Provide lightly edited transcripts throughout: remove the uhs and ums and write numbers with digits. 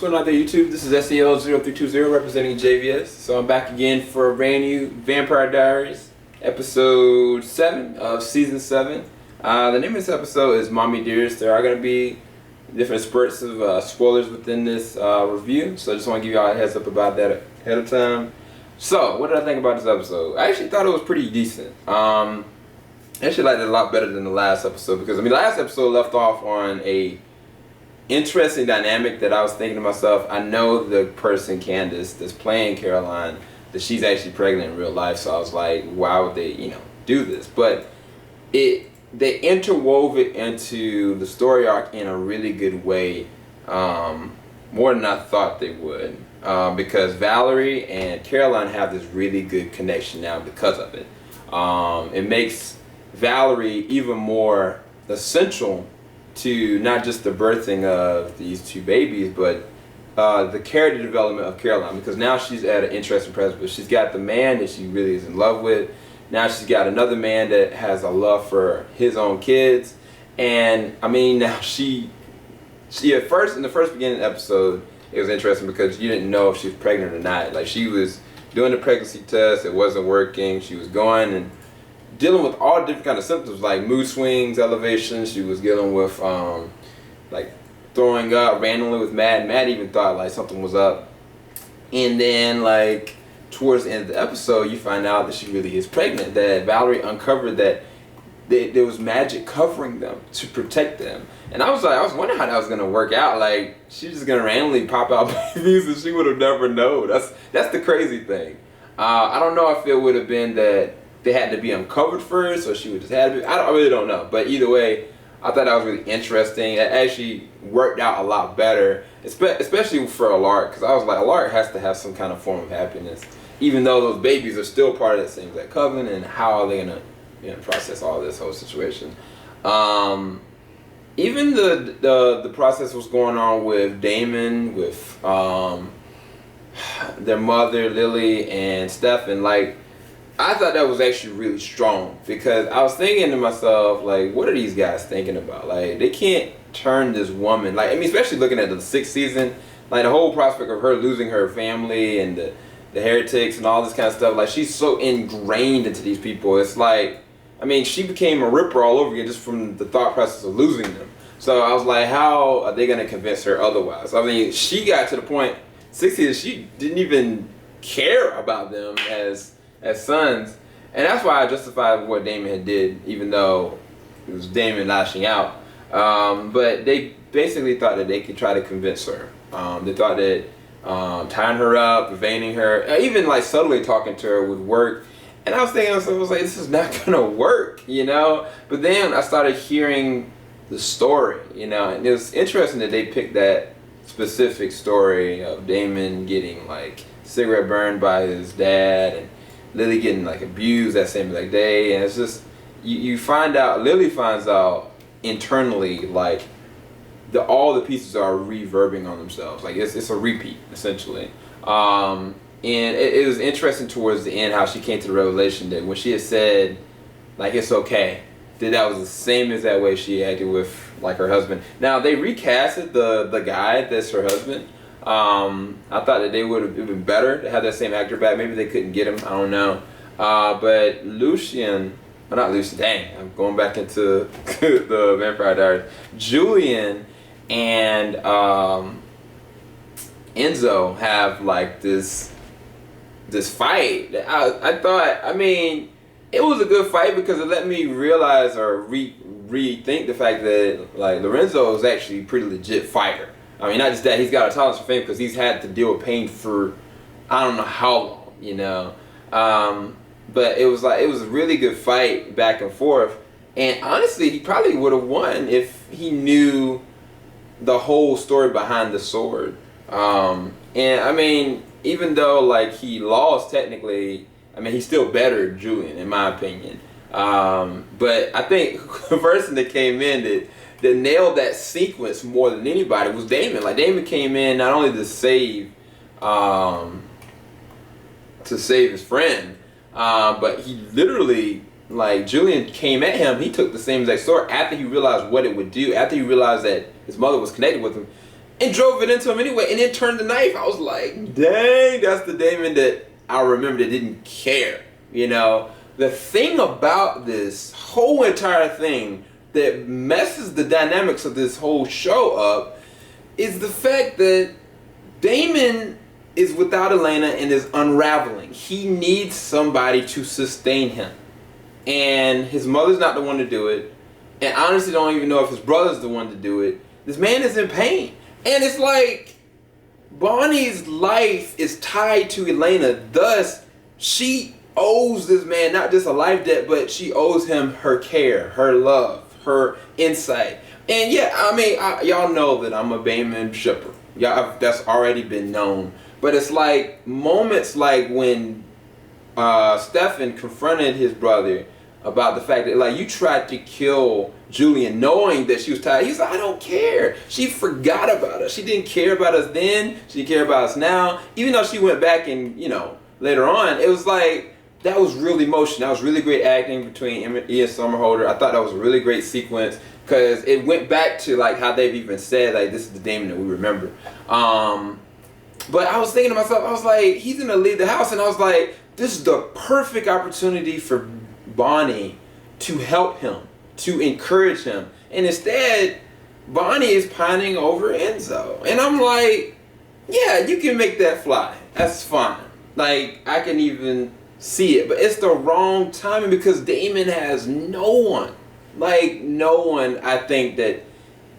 what's going on there, YouTube? This is SEL0320 representing JVS. So I'm back again for a brand new Vampire Diaries, episode 7 of season 7. The name of this episode is Mommie Dearest. There are going to be different spurts of spoilers within this review, so I just want to give y'all a heads up about that ahead of time. So, what did I think about this episode? I actually thought it was pretty decent. I actually liked it a lot better than the last episode because, the last episode left off on a interesting dynamic that I was thinking to myself. I know the person, Candace, that's playing Caroline, that she's actually pregnant in real life, so I was like, why would they, do this? But they interwove it into the story arc in a really good way, more than I thought they would, because Valerie and Caroline have this really good connection now because of it. It makes Valerie even more essential to not just the birthing of these two babies, but the character development of Caroline, because now she's at an interesting precipice. She's got the man that she really is in love with. Now she's got another man that has a love for his own kids. And now she at first, in the first beginning of the episode, it was interesting because you didn't know if she was pregnant or not. Like, she was doing the pregnancy test, it wasn't working. She was going and dealing with all different kind of symptoms, like mood swings, elevations. She was dealing with like throwing up randomly with Matt. Matt even thought like something was up. And then like towards the end of the episode, you find out that she really is pregnant. That Valerie uncovered that there was magic covering them to protect them. And I was wondering how that was gonna work out. Like, she's just gonna randomly pop out babies and she would have never known. That's the crazy thing. I don't know if it would have been that they had to be uncovered first, or she would just have to be. I really don't know. But either way, I thought that was really interesting. It actually worked out a lot better, especially for Alaric, because I was like, Alaric has to have some kind of form of happiness, even though those babies are still part of the same exact covenant. And how are they gonna process all this whole situation? Even the process was going on with Damon, with their mother Lily and Stefan. Like, I thought that was actually really strong, because I was thinking to myself, like, what are these guys thinking about? Like, they can't turn this woman, like, especially looking at the 6th season, like the whole prospect of her losing her family and the heretics and all this kind of stuff. Like, she's so ingrained into these people. It's like, she became a ripper all over again just from the thought process of losing them. So I was like, how are they going to convince her otherwise? She got to the point, 6th season, she didn't even care about them as sons. And that's why I justified what Damon had did, even though it was Damon lashing out. But they basically thought that they could try to convince her. They thought that tying her up, evading her, even like subtly talking to her would work. And I was thinking, I was like, this is not gonna work, But then I started hearing the story, and it was interesting that they picked that specific story of Damon getting like cigarette burned by his dad, and Lily getting like abused that same exact day. And it's just, you find out, Lily finds out internally, like, all the pieces are reverbing on themselves. Like, it's a repeat, essentially. And it was interesting towards the end how she came to the revelation that when she had said, like, it's okay, that was the same as that way she acted with like her husband. Now they recasted the guy that's her husband. I thought that they would have been better to have that same actor back. Maybe they couldn't get him, I don't know. But dang, I'm going back into the Vampire Diaries. Julian and Enzo have like this fight. I thought, it was a good fight because it let me realize or rethink the fact that like Lorenzo is actually a pretty legit fighter. Not just that, he's got a tolerance for pain because he's had to deal with pain for I don't know how long, But it was a really good fight back and forth. And honestly, he probably would have won if he knew the whole story behind the sword. And even though like he lost technically, he still bettered Julian in my opinion. But I think the person that came in that nailed that sequence more than anybody was Damon. Like, Damon came in not only to save his friend, but he literally, like, Julian came at him. He took the same exact sword after he realized what it would do. After he realized that his mother was connected with him, and drove it into him anyway, and then turned the knife. I was like, dang, that's the Damon that I remember that didn't care. You know, the thing about this whole entire thing that messes the dynamics of this whole show up is the fact that Damon is without Elena and is unraveling. He needs somebody to sustain him. And his mother's not the one to do it. And I honestly don't even know if his brother's the one to do it. This man is in pain. And it's like Bonnie's life is tied to Elena. Thus, she owes this man not just a life debt, but she owes him her care, her love, her insight. And yeah, I mean, y'all know that I'm a Damon shipper. That's already been known. But it's like moments like when Stefan confronted his brother about the fact that, like, you tried to kill Julian knowing that she was tired. He's like, I don't care. She forgot about us. She didn't care about us then. She didn't care about us now. Even though she went back and, you know, later on, it was like, that was real emotion. That was really great acting between Ian Somerhalder. I thought that was a really great sequence because it went back to, like, how they've even said, like, this is the Damon that we remember. But I was thinking to myself, I was like, he's going to leave the house. And I was like, this is the perfect opportunity for Bonnie to help him, to encourage him. And instead, Bonnie is pining over Enzo. And I'm like, yeah, you can make that fly. That's fine. Like, I can even see it. But it's the wrong timing because Damon has no one. Like, no one, I think, that,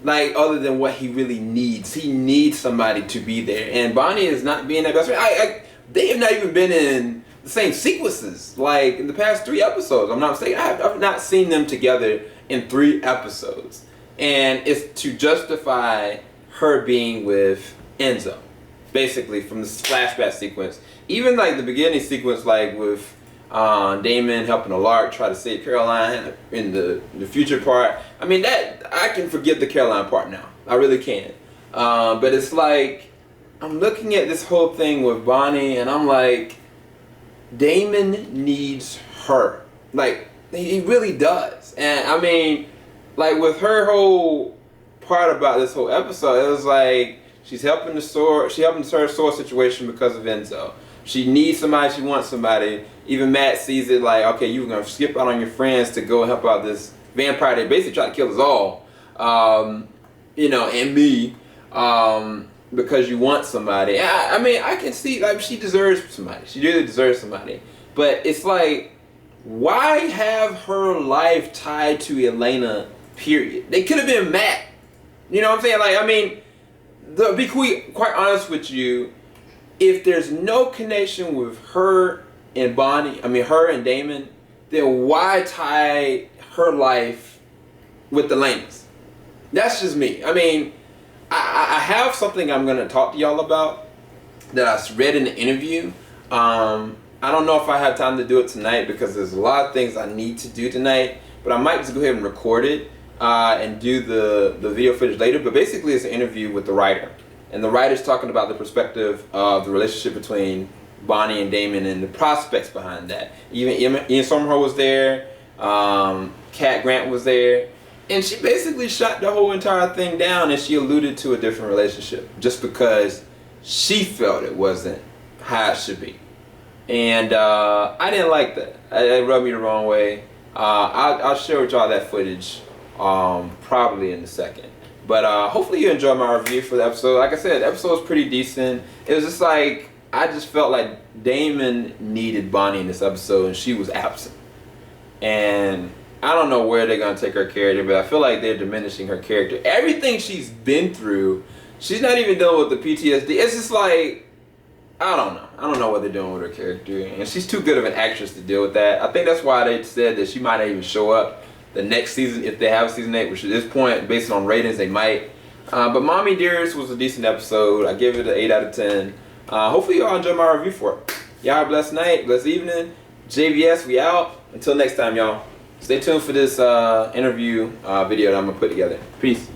like, other than what he really needs. He needs somebody to be there. And Bonnie is not being that best friend. They have not even been in the same sequences, like, in the past 3 episodes. I'm not saying I've not seen them together in 3 episodes. And it's to justify her being with Enzo, basically, from this flashback sequence. Even, like, the beginning sequence, like, with Damon helping Alaric try to save Caroline in the future part. I mean, that, I can forget the Caroline part now. I really can. But it's like, I'm looking at this whole thing with Bonnie, and I'm like, Damon needs her. Like, he really does. And I mean, like, with her whole part about this whole episode, it was like, she's helping her sore situation because of Enzo. She needs somebody, she wants somebody. Even Matt sees it like, okay, you were going to skip out on your friends to go help out this vampire that basically tried to kill us all. You know, and me. Because you want somebody. I mean, I can see, like, she deserves somebody. She really deserves somebody. But it's like, why have her life tied to Elena, period? They could have been Matt. You know what I'm saying? Like, I mean, to be quite honest with you, if there's no connection with her and Bonnie, I mean, her and Damon, then why tie her life with Elena's? That's just me. I mean, I have something I'm going to talk to y'all about that I read in the interview. I don't know if I have time to do it tonight because there's a lot of things I need to do tonight, but I might just go ahead and record it and do the video footage later. But basically, it's an interview with the writer. And the writer's talking about the perspective of the relationship between Bonnie and Damon and the prospects behind that. Even Ian Somerhalder was there. Cat Grant was there. And she basically shot the whole entire thing down, and she alluded to a different relationship just because she felt it wasn't how it should be. And I didn't like that. It rubbed me the wrong way. I'll share with y'all that footage probably in a second. But hopefully you enjoyed my review for the episode. Like I said, the episode was pretty decent. It was just like, I just felt like Damon needed Bonnie in this episode, and she was absent. And I don't know where they're going to take her character, but I feel like they're diminishing her character. Everything she's been through, she's not even dealing with the PTSD. It's just like, I don't know. I don't know what they're doing with her character. And she's too good of an actress to deal with that. I think that's why they said that she might not even show up the next season if they have season 8, which at this point, based on ratings, they might. But Mommie Dearest was a decent episode. I give it an 8 out of 10. Hopefully y'all enjoy my review for it. Y'all have a blessed night, blessed evening. JVS, we out. Until next time, y'all. Stay tuned for this interview video that I'm going to put together. Peace.